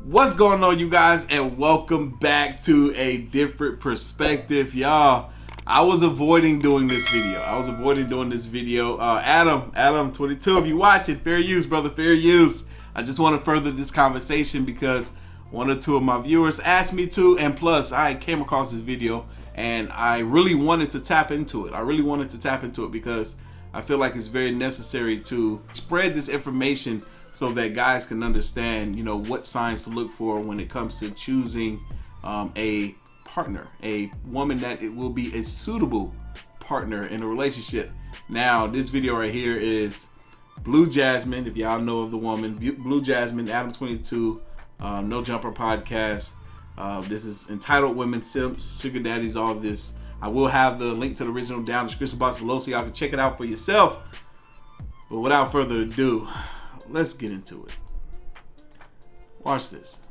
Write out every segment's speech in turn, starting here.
What's going on, you guys, and welcome back to a different perspective, y'all. I was avoiding doing this video. Adam 22, if you watch it, fair use, brother, fair use. I just want to further this conversation because one or two of my viewers asked me to, and plus I came across this video and I really wanted to tap into it. Because I feel like it's very necessary to spread this information so that guys can understand, you know, what signs to look for when it comes to choosing a partner, a woman that it will be a suitable partner in a relationship. Now, this video right here is Blu Jasmine, if y'all know of the woman, Blu Jasmine, Adam 22, No Jumper podcast. This is entitled Women Simps, Sugar Daddies, all of this. I will have the link to the original down in the description box below so y'all can check it out for yourself. But without further ado, let's get into it. Watch this.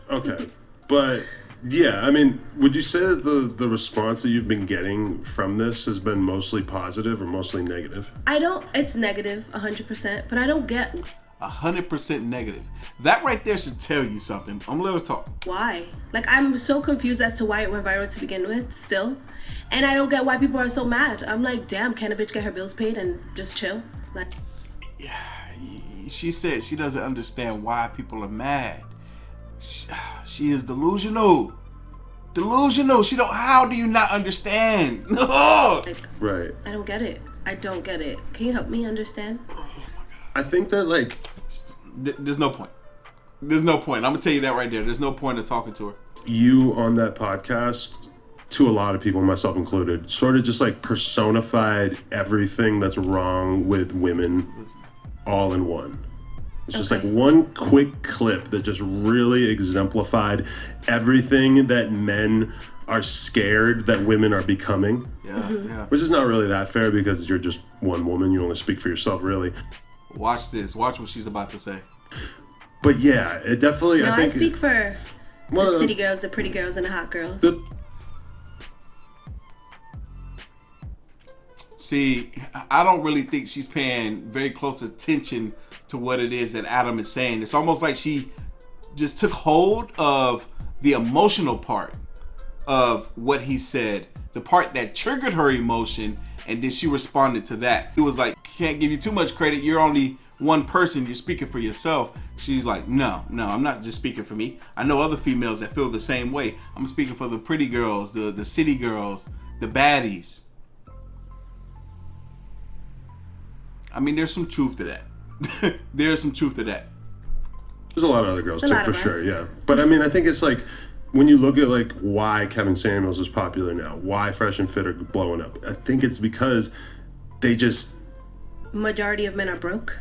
Okay, but yeah, I mean, would you say that the response that you've been getting from this has been mostly positive or mostly negative? It's negative 100%, but I don't get 100% negative. That right there should tell you something. I'm gonna let her talk. Why? Like, I'm so confused as to why it went viral to begin with still. And I don't get why people are so mad. I'm like, damn, can a bitch get her bills paid and just chill? Like, yeah, she said she doesn't understand why people are mad. She is delusional. She don't. How do you not understand? Like, right. I don't get it. Can you help me understand? Oh my God. I think that, like, there's no point. I'm gonna tell you that right there. There's no point of talking to her. You on that podcast, to a lot of people, myself included, sort of just like personified everything that's wrong with women all in one. It's just like one quick clip that just really exemplified everything that men are scared that women are becoming. Yeah. Which is not really that fair because you're just one woman. You only speak for yourself, really. Watch this. Watch what she's about to say. But yeah, it definitely. No, I think I speak for the city girls, the pretty girls, and the hot girls. See, I don't really think she's paying very close attention to what it is that Adam is saying. It's almost like she just took hold of the emotional part of what he said, the part that triggered her emotion, and then she responded to that. It was like, can't give you too much credit. You're only one person. You're speaking for yourself. She's like, no, I'm not just speaking for me. I know other females that feel the same way. I'm speaking for the pretty girls, the city girls, the baddies. I mean, there's some truth to that. There's a lot of other girls too, for sure, yeah. But I mean, I think it's like, when you look at like why Kevin Samuels is popular now, why Fresh and Fit are blowing up, I think it's because they just... Majority of men are broke.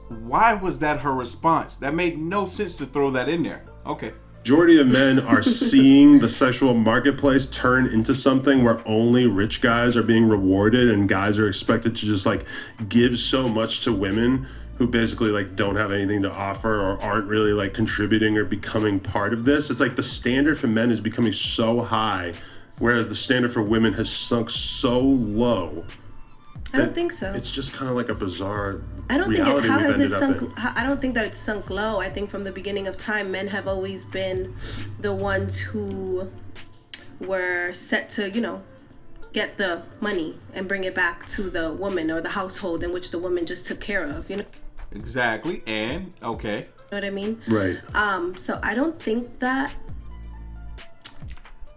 Why was that her response? That made no sense to throw that in there. Okay. Majority of men are seeing the sexual marketplace turn into something where only rich guys are being rewarded and guys are expected to just like give so much to women who basically like don't have anything to offer or aren't really like contributing or becoming part of this. It's like the standard for men is becoming so high, whereas the standard for women has sunk so low. I don't think so. It's just kind of like a bizarre I don't think reality it, how we've has it ended up sunk? in. I don't think that it's sunk low. I think from the beginning of time, men have always been the ones who were set to, you know, get the money and bring it back to the woman or the household in which the woman just took care of, you know? Exactly. And okay. You know what I mean? Right. So I don't think that.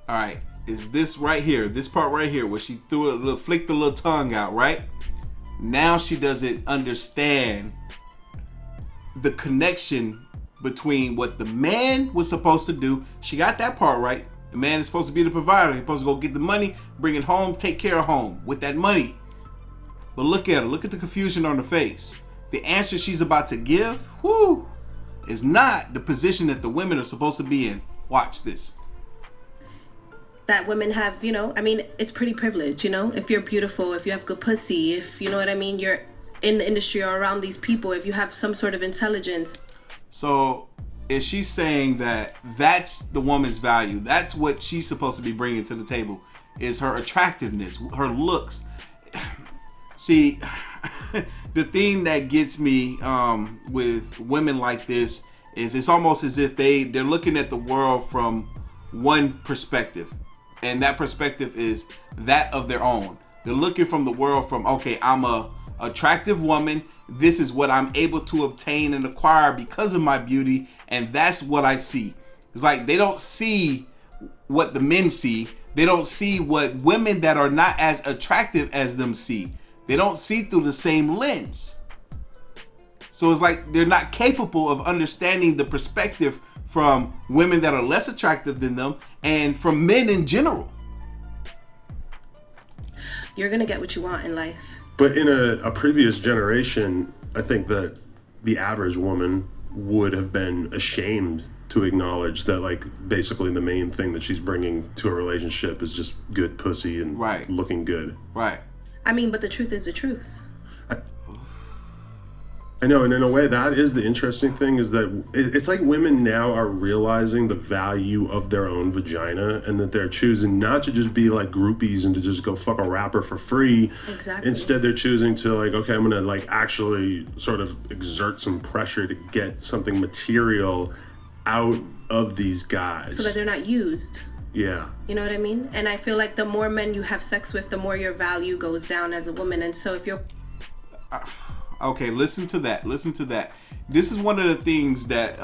All right. Is this right here, this part right here, where she flicked the little tongue out, right? Now she doesn't understand the connection between what the man was supposed to do. She got that part right. The man is supposed to be the provider. He's supposed to go get the money, bring it home, take care of home with that money. But look at her. Look at the confusion on her face. The answer she's about to give, is not the position that the women are supposed to be in. Watch this. That women have, you know, I mean, it's pretty privileged, you know, if you're beautiful, if you have good pussy, if you know what I mean, you're in the industry or around these people, if you have some sort of intelligence. So is she saying that that's the woman's value? That's what she's supposed to be bringing to the table, is her attractiveness, her looks. See, the thing that gets me with women like this is it's almost as if they're looking at the world from one perspective, and that perspective is that of their own. They're looking from the world from, okay, I'm a attractive woman. This is what I'm able to obtain and acquire because of my beauty, and that's what I see. It's like they don't see what the men see. They don't see what women that are not as attractive as them see. They don't see through the same lens. So it's like they're not capable of understanding the perspective from women that are less attractive than them and from men in general. You're gonna get what you want in life. But in a previous generation, I think that the average woman would have been ashamed to acknowledge that, like, basically the main thing that she's bringing to a relationship is just good pussy and looking good. Right. I mean, but the truth is the truth. I know, and in a way, that is the interesting thing, is that it's like women now are realizing the value of their own vagina, and that they're choosing not to just be like groupies and to just go fuck a rapper for free. Exactly. Instead, they're choosing to, like, okay, I'm gonna, like, actually sort of exert some pressure to get something material out of these guys, so that they're not used. Yeah. You know what I mean? And I feel like the more men you have sex with, the more your value goes down as a woman. And so if you're... Okay, listen to that. Listen to that. This is one of the things that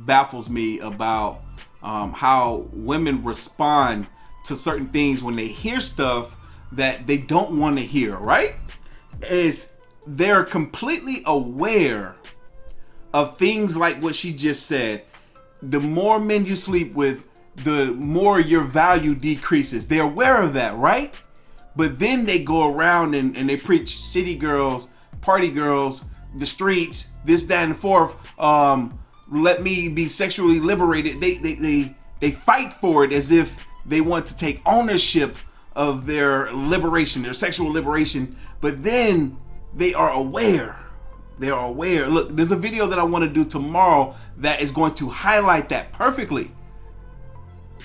baffles me about how women respond to certain things when they hear stuff that they don't want to hear, right? Is they're completely aware of things like what she just said. The more men you sleep with, the more your value decreases. They're aware of that, right? But then they go around and they preach city girls, party girls, the streets, this, that, and the fourth. Let me be sexually liberated. They fight for it as if they want to take ownership of their liberation, their sexual liberation. But then they are aware. They are aware. Look, there's a video that I want to do tomorrow that is going to highlight that perfectly.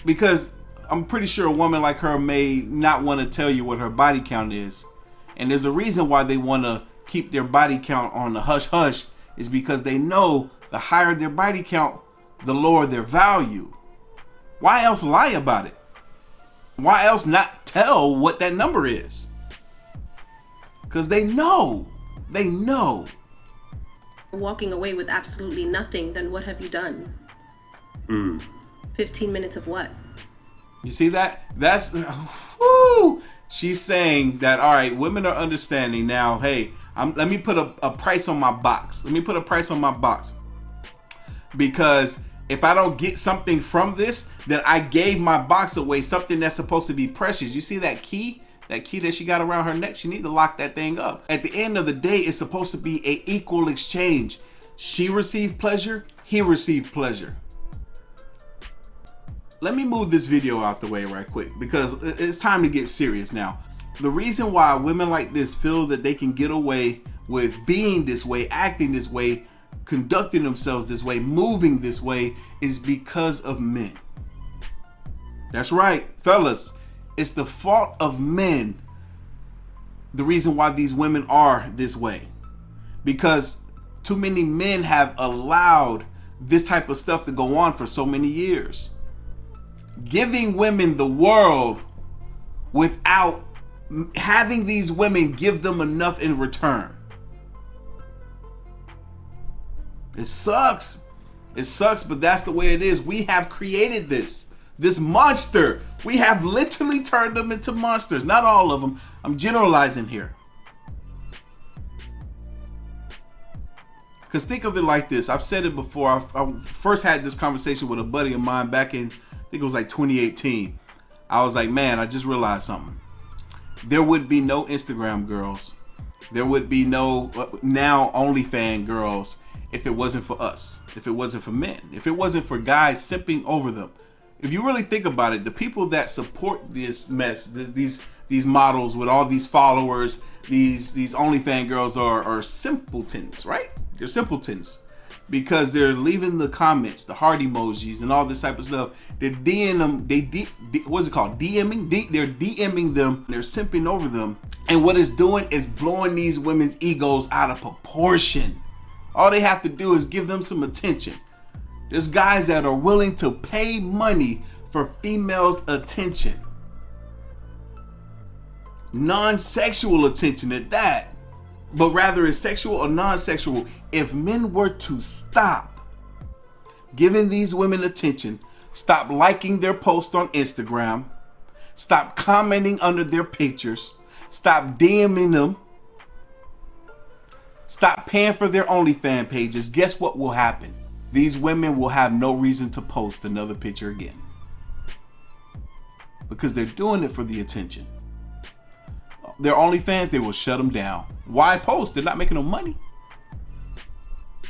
Because I'm pretty sure a woman like her may not want to tell you what her body count is. And there's a reason why they want to keep their body count on the hush hush, is because they know the higher their body count, the lower their value. Why else lie about it? Why else not tell what that number is? Because they know. They know. Walking away with absolutely nothing, then what have you done? 15 minutes of what? You see that? That's, whoo! She's saying that, all right, women are understanding now. Hey, let me put a price on my box. Let me put a price on my box. Because if I don't get something from this, then I gave my box away, something that's supposed to be precious. You see that key? That key that she got around her neck? She need to lock that thing up. At the end of the day, it's supposed to be an equal exchange. She received pleasure, he received pleasure. Let me move this video out the way right quick, because it's time to get serious now. The reason why women like this feel that they can get away with being this way, acting this way, conducting themselves this way, moving this way, is because of men. That's right, fellas. It's the fault of men. The reason why these women are this way. Because too many men have allowed this type of stuff to go on for so many years. Giving women the world without having these women give them enough in return. It sucks. It sucks, but that's the way it is. We have created this monster. We have literally turned them into monsters. Not all of them. I'm generalizing here. Because think of it like this. I've said it before. I first had this conversation with a buddy of mine back in, I think it was like 2018. I was like, man, I just realized something. There would be no Instagram girls. There would be no now OnlyFans girls if it wasn't for us. If it wasn't for men. If it wasn't for guys simping over them. If you really think about it, the people that support this mess, these models with all these followers, these OnlyFans girls are simpletons, right? They're simpletons. because they're leaving the comments, the heart emojis, and all this type of stuff. They're DMing them. What's it called? DMing. They're DMing them. They're simping over them. And what it's doing is blowing these women's egos out of proportion. All they have to do is give them some attention. There's guys that are willing to pay money for females' attention. Non-sexual attention at that. But rather it's sexual or non-sexual. If men were to stop giving these women attention, stop liking their posts on Instagram, stop commenting under their pictures, stop DMing them, stop paying for their OnlyFans pages, guess what will happen? These women will have no reason to post another picture again. Because they're doing it for the attention. Their OnlyFans, they will shut them down. Why post? They're not making no money.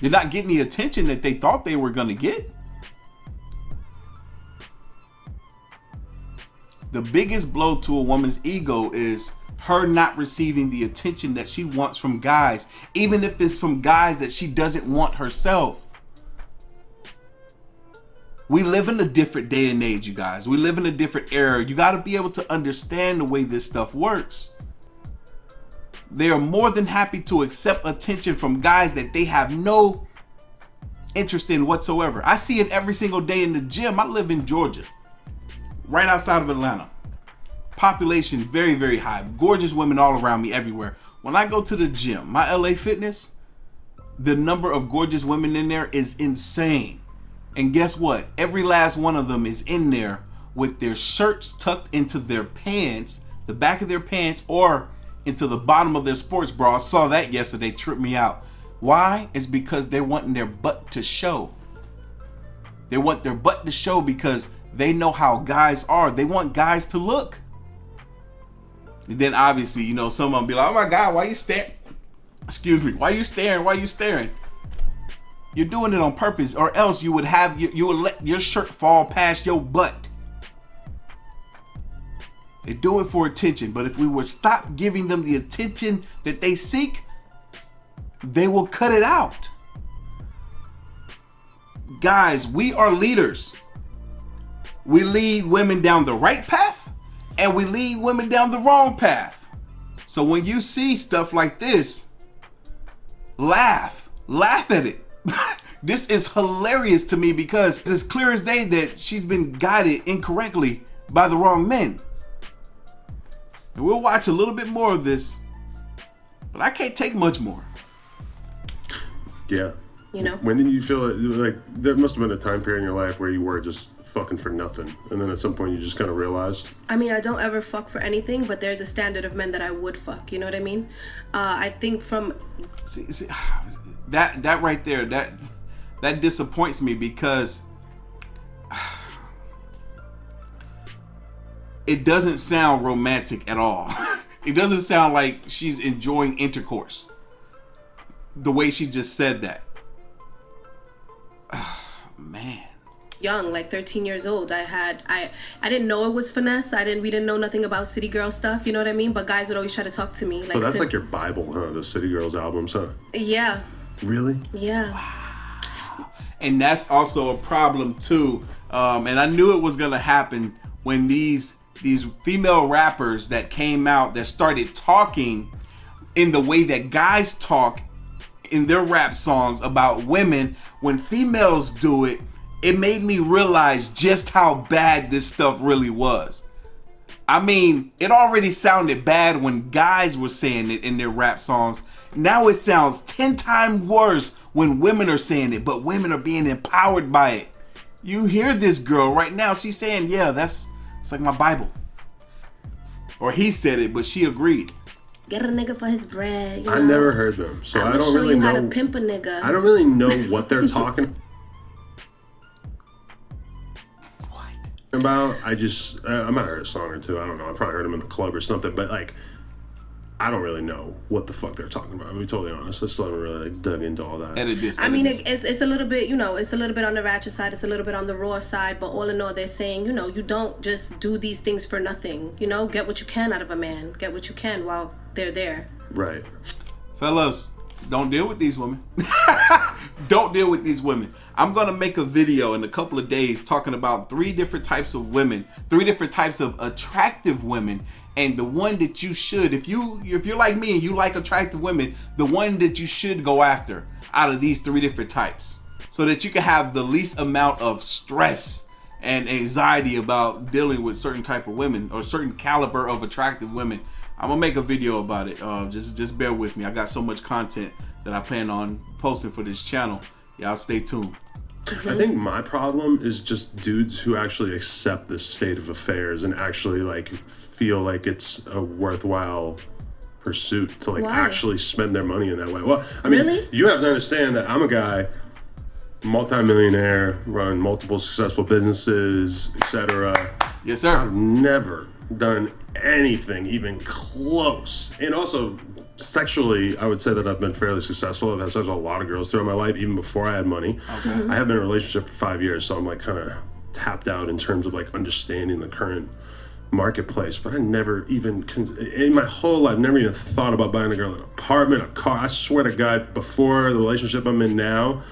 They're not getting the attention that they thought they were going to get. The biggest blow to a woman's ego is her not receiving the attention that she wants from guys, even if it's from guys that she doesn't want herself. We live in a different day and age, you guys. We live in a different era. You got to be able to understand the way this stuff works. They are more than happy to accept attention from guys that they have no interest in whatsoever. I see it every single day in the gym. I live in Georgia, right outside of Atlanta. Population very, very high. Gorgeous women all around me everywhere. When I go to the gym, my LA Fitness, the number of gorgeous women in there is insane. And guess what? Every last one of them is in there with their shirts tucked into their pants, the back of their pants, or into the bottom of their sports bra. I saw that yesterday, tripped me out. Why? It's because they're wanting their butt to show. They want their butt to show because they know how guys are. They want guys to look. And then obviously, you know, some of them be like, oh my God, why you staring? Excuse me, why you staring? Why you staring? You're doing it on purpose, or else you would have you would let your shirt fall past your butt. They do it for attention, but if we would stop giving them the attention that they seek, they will cut it out. Guys, we are leaders. We lead women down the right path, and we lead women down the wrong path. So when you see stuff like this, laugh at it. This is hilarious to me because it's clear as day that she's been guided incorrectly by the wrong men. And we'll watch a little bit more of this, but I can't take much more. Yeah. You know? When did you feel like there must have been a time period in your life where you were just fucking for nothing, and then at some point you just kind of realized? I mean, I don't ever fuck for anything, but there's a standard of men that I would fuck. You know what I mean? I think from see that right there, that disappoints me because it doesn't sound romantic at all. It doesn't sound like she's enjoying intercourse the way she just said that. Man. Young, like 13 years old, I didn't know it was finesse. We didn't know nothing about city girl stuff, you know what I mean? But guys would always try to talk to me. Like, so that's like your Bible, huh? The City Girls albums, huh? Yeah. Really? Yeah. Wow. And that's also a problem too. And I knew it was gonna happen when these female rappers that came out that started talking in the way that guys talk in their rap songs about women. When females do it, it made me realize just how bad this stuff really was. I mean, it already sounded bad when guys were saying it in their rap songs. Now it sounds 10 times worse when women are saying it, but women are being empowered by it. You hear this girl right now, she's saying, yeah, it's like my Bible. Or he said it, but she agreed. Get a nigga for his bread. You know? I never heard them, so I don't really know. How to pimp a nigga. I don't really know what they're talking about. I might have heard a song or two. I don't know. I probably heard them in the club or something, but like, I don't really know what the fuck they're talking about. I'll be totally honest. I still haven't really dug into all that. I mean, it's a little bit, you know, it's a little bit on the ratchet side. It's a little bit on the raw side. But all in all, they're saying, you know, you don't just do these things for nothing. You know, get what you can out of a man. Get what you can while they're there. Right. Fellas, don't deal with these women. Don't deal with these women. I'm gonna make a video in a couple of days talking about 3 different types of women, 3 different types of attractive women, and the one that you should, if you're like me and you like attractive women, the one that you should go after out of these 3 different types, so that you can have the least amount of stress and anxiety about dealing with certain type of women or certain caliber of attractive women. I'm gonna make a video about it. Just bear with me. I got so much content that I plan on posting for this channel. Y'all stay tuned. I think my problem is just dudes who actually accept this state of affairs and actually like feel like it's a worthwhile pursuit to like actually spend their money in that way. Well, I mean, Really? you have to understand that I'm a guy, multi-millionaire, run multiple successful businesses, etc. Yes, sir. I've never done anything even close. And also sexually, I would say that I've been fairly successful. I've had sex with a lot of girls throughout my life, even before I had money. Okay. I have been in a relationship for 5 years, so I'm like kind of tapped out in terms of like understanding the current marketplace. But I never even, in my whole life, never even thought about buying a girl an apartment, a car. I swear to God, before the relationship I'm in now,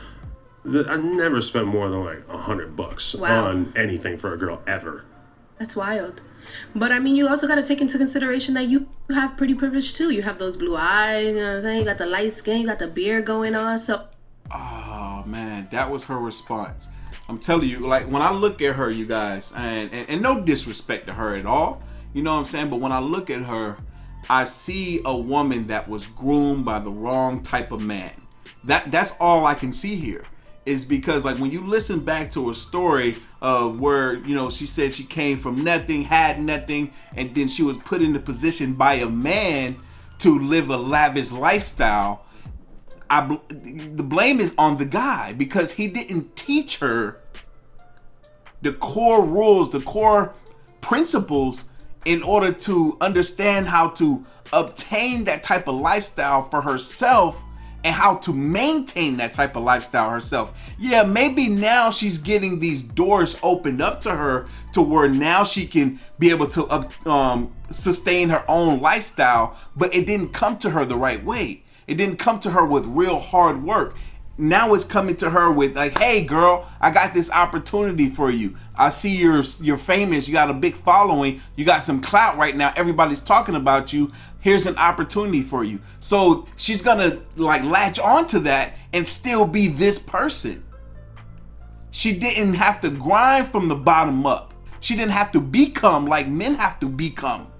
I never spent more than like $100 on anything for a girl ever. That's wild. But I mean, you also got to take into consideration that you have pretty privilege too. You have those blue eyes, you know what I'm saying? You got the light skin, you got the beard going on. So, oh man, that was her response. I'm telling you, like when I look at her, you guys, and no disrespect to her at all, you know what I'm saying? But when I look at her, I see a woman that was groomed by the wrong type of man. That's all I can see here. Is because like when you listen back to her story of where, you know, she said she came from nothing, had nothing, and then she was put in the position by a man to live a lavish lifestyle. The blame is on the guy because he didn't teach her the core rules, the core principles in order to understand how to obtain that type of lifestyle for herself and how to maintain that type of lifestyle herself. Yeah, maybe now she's getting these doors opened up to her to where now she can be able to sustain her own lifestyle, but it didn't come to her the right way. It didn't come to her with real hard work. Now it's coming to her with like, hey girl, I got this opportunity for you. I see you're famous, you got a big following, you got some clout right now, everybody's talking about you. Here's an opportunity for you. So she's gonna like latch onto that and still be this person. She didn't have to grind from the bottom up. She didn't have to become like men have to become.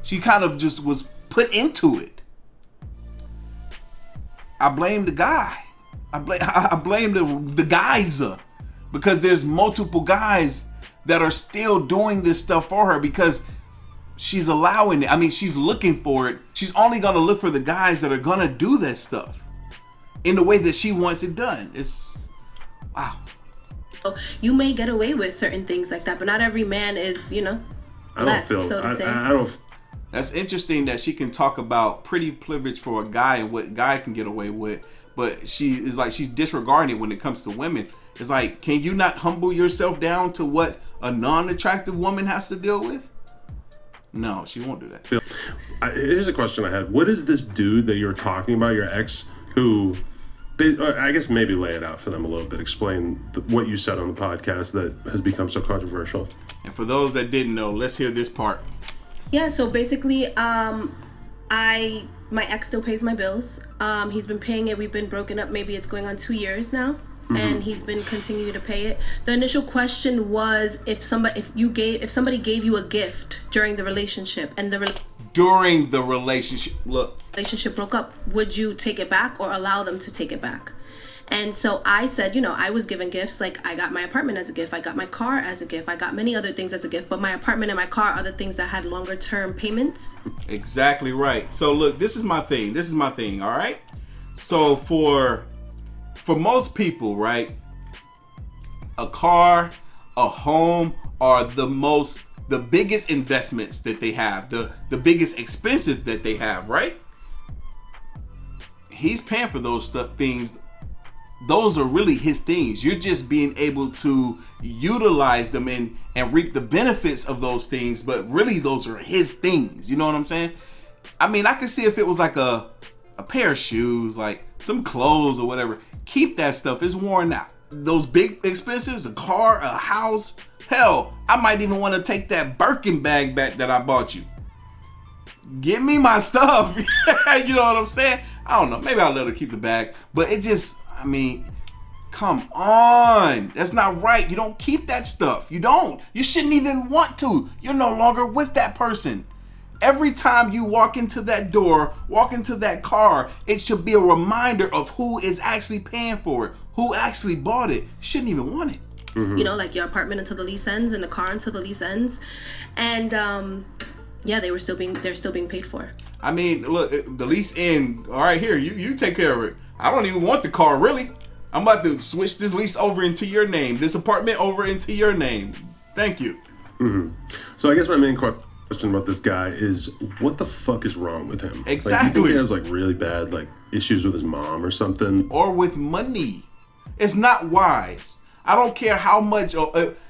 She kind of just was put into it. I blame the guy. I blame the guys because there's multiple guys that are still doing this stuff for her because she's allowing it. I mean, she's looking for it. She's only gonna look for the guys that are gonna do that stuff in the way that she wants it done. It's wow. you may get away with certain things like that, but not every man is, you know, blessed, so to say. I don't. That's interesting that she can talk about pretty privilege for a guy and what guy can get away with, but she is like she's disregarding it when it comes to women. It's like, can you not humble yourself down to what a non-attractive woman has to deal with? No, she won't do that. Here's a question I had. What is this dude that you were talking about, your ex, who, I guess maybe lay it out for them a little bit. Explain what you said on the podcast that has become so controversial. And for those that didn't know, let's hear this part. Yeah, so basically, my ex still pays my bills. He's been paying it. We've been broken up. Maybe it's going on 2 years now. And he's been continuing to pay it. The initial question was if somebody gave you a gift during the relationship and during the relationship, relationship broke up, would you take it back or allow them to take it back? And so I said, you know, I was given gifts. Like, I got my apartment as a gift, I got my car as a gift, I got many other things as a gift, but my apartment and my car are the things that had longer term payments. Exactly right. So look, this is my thing, all right? So for most people, right, a car, a home are the biggest investments that they have, the biggest expenses that they have, right? He's paying for those things. Those are really his things. You're just being able to utilize them and reap the benefits of those things, but really those are his things. You know what I'm saying? I mean, I could see if it was like a pair of shoes, like some clothes or whatever. keep that stuff. It's worn out. Those big expenses, a car, a house, hell, I might even want to take that Birkin bag back that I bought you. Give me my stuff. You know what I'm saying? I don't know. Maybe I'll let her keep the bag. But it just, I mean, come on. That's not right. You don't keep that stuff. You don't. You shouldn't even want to. You're no longer with that person. Every time you walk into that door, walk into that car, it should be a reminder of who is actually paying for it, who actually bought it. Shouldn't even want it. Mm-hmm. You know, like your apartment until the lease ends and the car until the lease ends. And yeah, they're still being paid for. I mean, look, the lease end. All right, here, you take care of it. I don't even want the car, really. I'm about to switch this lease over into your name, this apartment over into your name. Thank you. Mm-hmm. So I guess my main question about this guy is, what the fuck is wrong with him? Exactly. Like, you think he has like really bad like issues with his mom or something, or with money? It's not wise. I don't care how much.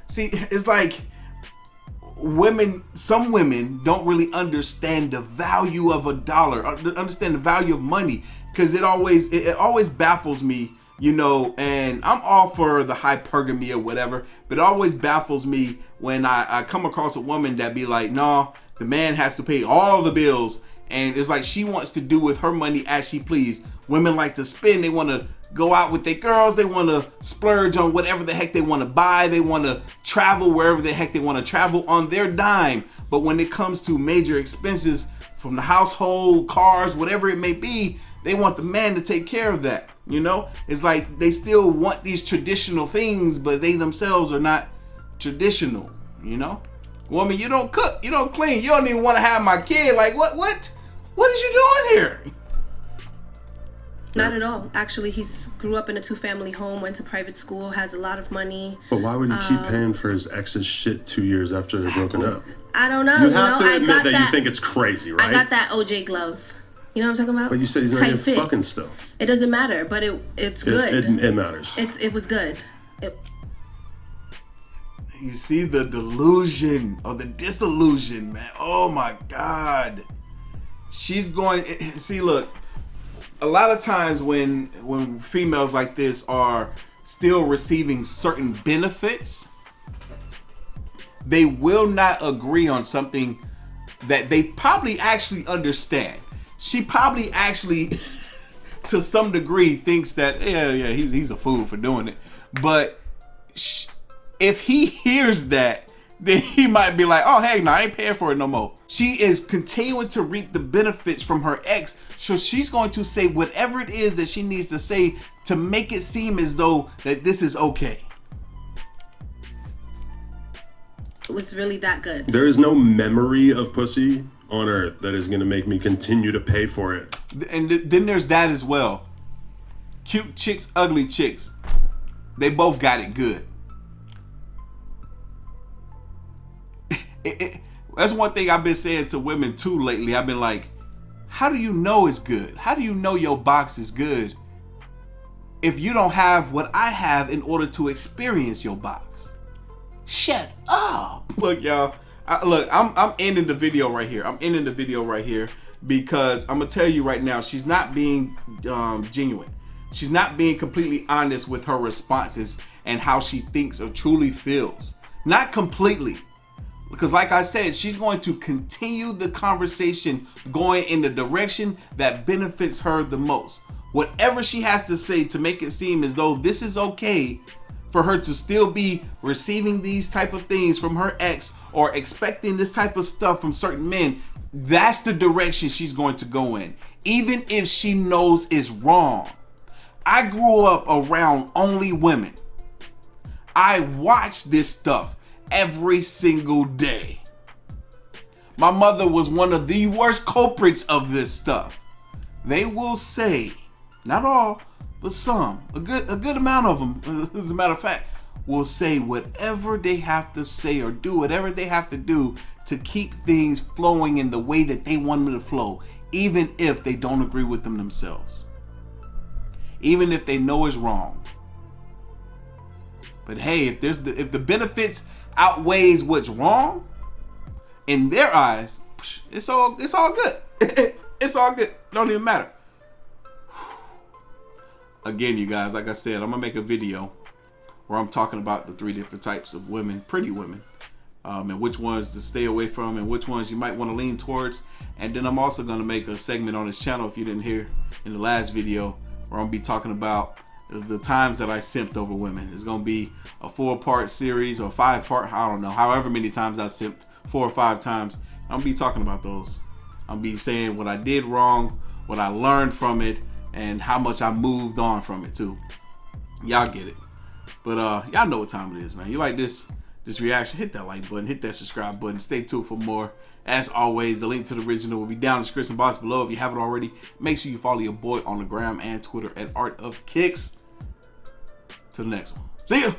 See, it's like some women don't really understand the value of a dollar, understand the value of money, because it always baffles me, you know, and I'm all for the hypergamy or whatever, but it always baffles me when I come across a woman that be like, no, the man has to pay all the bills, and it's like she wants to do with her money as she please. Women like to spend, they want to go out with their girls, they want to splurge on whatever the heck they want to buy, they want to travel wherever the heck they want to travel on their dime. But when it comes to major expenses from the household, cars, whatever it may be, they want the man to take care of that. You know, it's like they still want these traditional things, but they themselves are not traditional. You know, woman, you don't cook, you don't clean, you don't even want to have my kid. Like, what is you doing here? Not at all. Actually, he grew up in a 2-family home, went to private school, has a lot of money. But why would he keep paying for his ex's shit 2 years after they're broken up? I don't know. You have to admit that you think it's crazy, right? I got that OJ glove. You know what I'm talking about? But you said he's not even fucking still. It doesn't matter, but it's good. It matters. It was good. You see the delusion or the disillusion, man. Oh my God. She's going. See, look. A lot of times when females like this are still receiving certain benefits, they will not agree on something that they probably actually understand. She probably actually, to some degree, thinks that he's a fool for doing it. But if he hears that, then he might be like, oh, hey, no, I ain't paying for it no more. She is continuing to reap the benefits from her ex, so she's going to say whatever it is that she needs to say to make it seem as though that this is okay. It was really that good. There is no memory of pussy on earth that is going to make me continue to pay for it. And then there's that as well. Cute chicks, ugly chicks. They both got it good. That's one thing I've been saying to women too lately. I've been like, how do you know it's good? How do you know your box is good if you don't have what I have in order to experience your box? Shut up. Look, y'all. I'm ending the video right here. I'm ending the video right here because I'm gonna tell you right now, she's not being genuine. She's not being completely honest with her responses and how she thinks or truly feels. Not completely. Because like I said, she's going to continue the conversation going in the direction that benefits her the most. Whatever she has to say to make it seem as though this is okay for her to still be receiving these type of things from her ex or expecting this type of stuff from certain men, that's the direction she's going to go in. Even if she knows it's wrong. I grew up around only women. I watched this stuff every single day. My mother was one of the worst culprits of this stuff. They will say, not all, but some, a good amount of them, as a matter of fact, will say whatever they have to say or do whatever they have to do to keep things flowing in the way that they want them to flow, even if they don't agree with them themselves. Even if they know it's wrong. But hey, if the benefits outweighs what's wrong in their eyes, it's all good. It's all good. Don't even matter. again, you guys, like I said, I'm gonna make a video where I'm talking about the 3 different types of women, pretty women, and which ones to stay away from and which ones you might want to lean towards. And then I'm also gonna make a segment on this channel, if you didn't hear in the last video, where I'm gonna be talking about the times that I simped over women. It's gonna be a 4-part series or 5-part, I don't know, however many times I simped, 4 or 5 times. I'm gonna be talking about those. I'm gonna be saying what I did wrong, what I learned from it, and how much I moved on from it too. Y'all get it. But y'all know what time it is, man. You like this reaction, hit that like button, hit that subscribe button. Stay tuned for more. As always, the link to the original will be down in the description box below. If you haven't already, make sure you follow your boy on the gram and Twitter at Artofkickz. Till the next one. See ya.